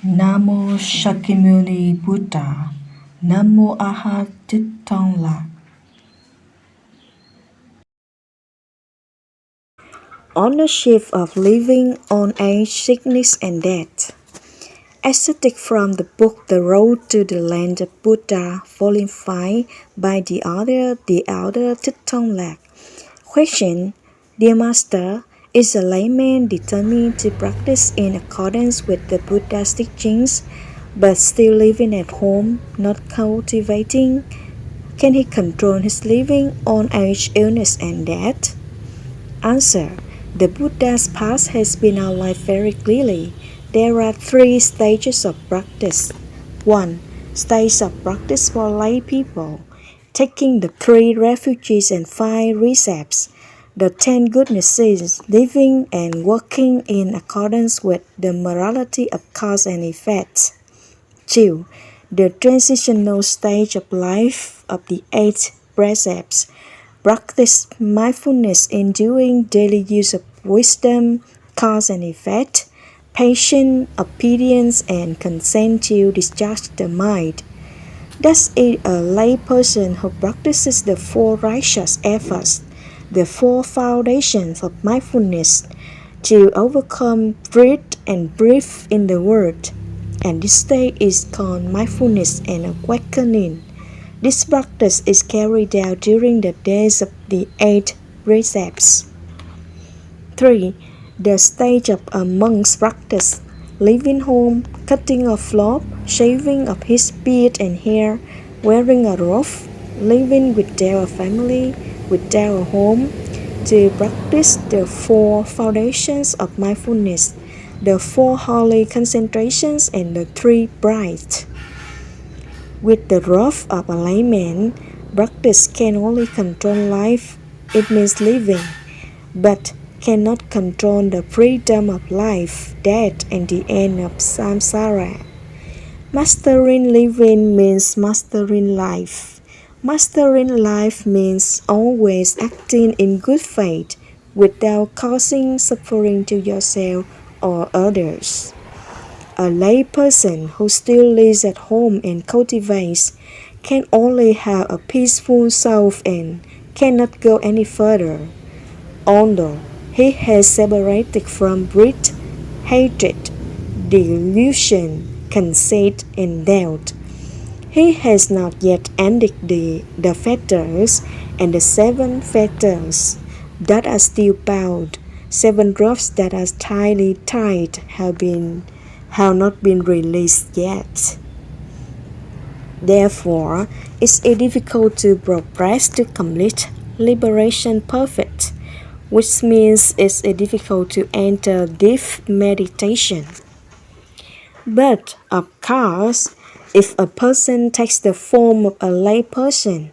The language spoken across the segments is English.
Namo Shakyamuni Buddha. Namo Arhat Thich Thong Lac. Ownership of living on age, sickness, and death. Excerpt from the book The Road to the Land of Buddha, Volume 5, by the author, the Elder Thich Thong Lac. Question: Dear Master, is a layman determined to practice in accordance with the Buddha's teachings, but still living at home, not cultivating? Can he control his living on age, illness, and death? Answer: The Buddha's path has been outlined very clearly. There are 3 stages of practice. 1. Stage of practice for lay people, taking the 3 refuges and 5 precepts, the 10 goodnesses, living and working in accordance with the morality of cause and effect. 2. The transitional stage of life of the 8 precepts. Practice mindfulness in doing daily use of wisdom, cause and effect, patience, obedience, and consent to discharge the mind. Thus, a lay person who practices the 4 righteous efforts, the 4 foundations of mindfulness, to overcome greed and breathe in the world, and this state is called mindfulness and awakening. This practice is carried out during the days of the 8 precepts. 3. The stage of a monk's practice, leaving home, cutting off locks, shaving of his beard and hair, wearing a robe, living without a family, without a home, to practice the 4 foundations of mindfulness, the 4 holy concentrations, and the 3 bright. With the robe of a layman, practice can only control life, it means living, but cannot control the freedom of life, death, and the end of samsara. Mastering living means mastering life. Mastering life means always acting in good faith without causing suffering to yourself or others. A lay person who still lives at home and cultivates can only have a peaceful soul and cannot go any further. Although he has separated from greed, hatred, delusion, conceit, and doubt, he has not yet ended the fetters and the 7 fetters that are still bound. 7 ropes that are tightly tied have not been released yet. Therefore, it's difficult to progress to complete liberation perfect, which means it's difficult to enter deep meditation. But, of course, if a person takes the form of a lay person,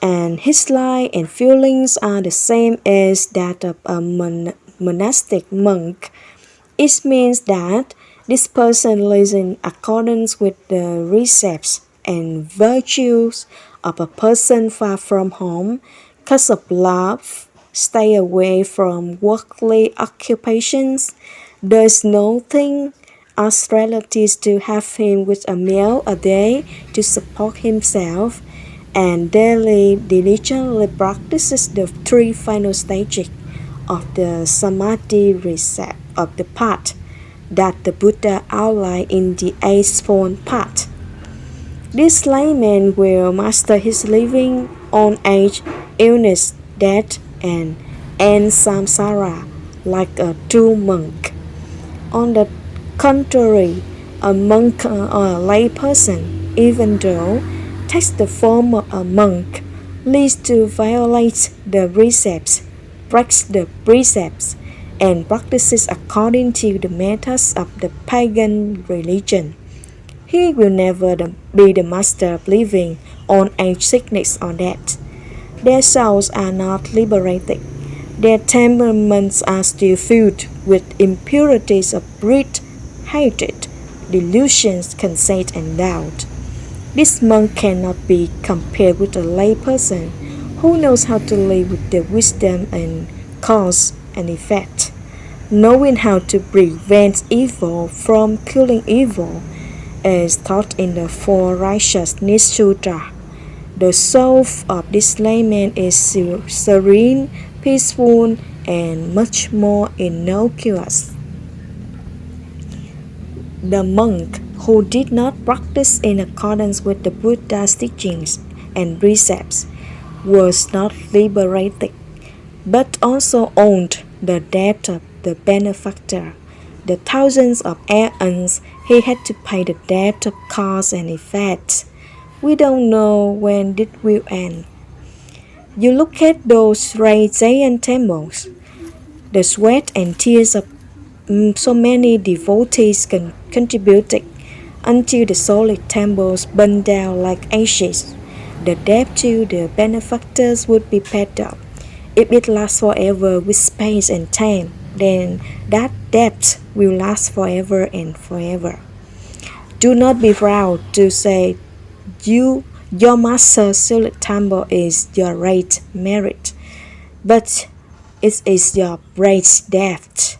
and his life and feelings are the same as that of a monastic monk, it means that this person lives in accordance with the precepts and virtues of a person far from home, cause of love, stay away from worldly occupations, does nothing, asks relatives to have him with a meal a day to support himself, and daily diligently practices the 3 final stages of the samadhi recept of the path that the Buddha outlined in the 8th path. This layman will master his living on age, illness, death, and end samsara like a true monk. On the contrary, a monk or a lay person, even though takes the form of a monk, leads to violate the precepts, breaks the precepts, and practices according to the methods of the pagan religion. He will never be the master of living on age, sickness, or death. Their souls are not liberated. Their temperaments are still filled with impurities of greed, hatred, delusions, conceit, and doubt. This monk cannot be compared with a lay person who knows how to live with the wisdom and cause and effect. Knowing how to prevent evil from killing evil is taught in the Four Righteousness Sutra. The soul of this layman is serene, peaceful, and much more innocuous. The monk who did not practice in accordance with the Buddha's teachings and precepts was not liberated, but also owned the debt of the benefactor. The thousands of aeons he had to pay the debt of cause and effect. We don't know when it will end. You look at those giant temples. The sweat and tears of so many devotees contributed until the solid temples burned down like ashes. The debt to the benefactors would be paid up. If it lasts forever with space and time, then that debt will last forever and forever. Do not be proud to say your master's solid temple is your right merit, but it is your great debt.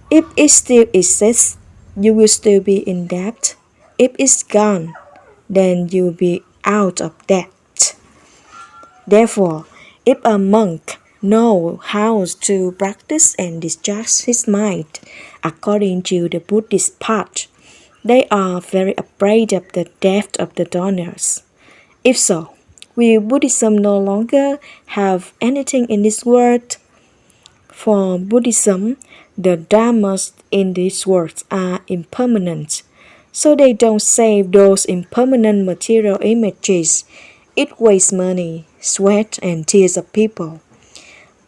If it still exists, you will still be in debt. If it's gone, then you will be out of debt. Therefore, if a monk knows how to practice and discharge his mind according to the Buddhist path, they are very afraid of the death of the donors. If so, will Buddhism no longer have anything in this world? For Buddhism, the dharmas in this world are impermanent, so they don't save those impermanent material images. It wastes money, sweat, and tears of people.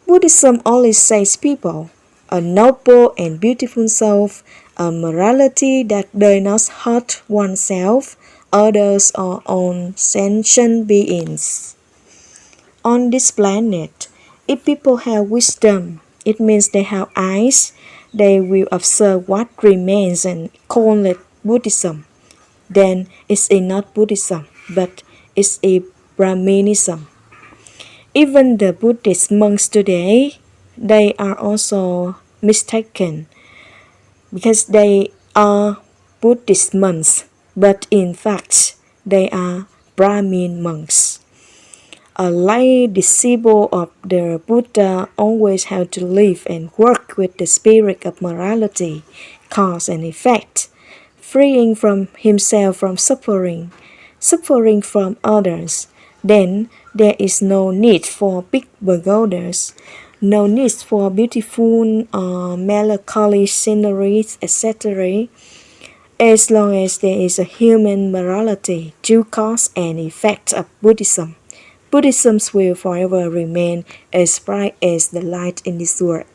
Buddhism only saves people, a noble and beautiful soul, a morality that does not hurt oneself, others, or on sentient beings. On this planet, if people have wisdom, it means they have eyes. They will observe what remains and call it Buddhism. Then it's not Buddhism, but it's a Brahminism. Even the Buddhist monks today, they are also mistaken because they are Buddhist monks, but in fact, they are Brahmin monks. A lay disciple of the Buddha always had to live and work with the spirit of morality, cause and effect, freeing from himself from suffering, suffering from others. Then there is no need for big pagodas, no need for beautiful or melancholy sceneries, etc. As long as there is a human morality, due cause and effect of Buddhism, Buddhism will forever remain as bright as the light in this world.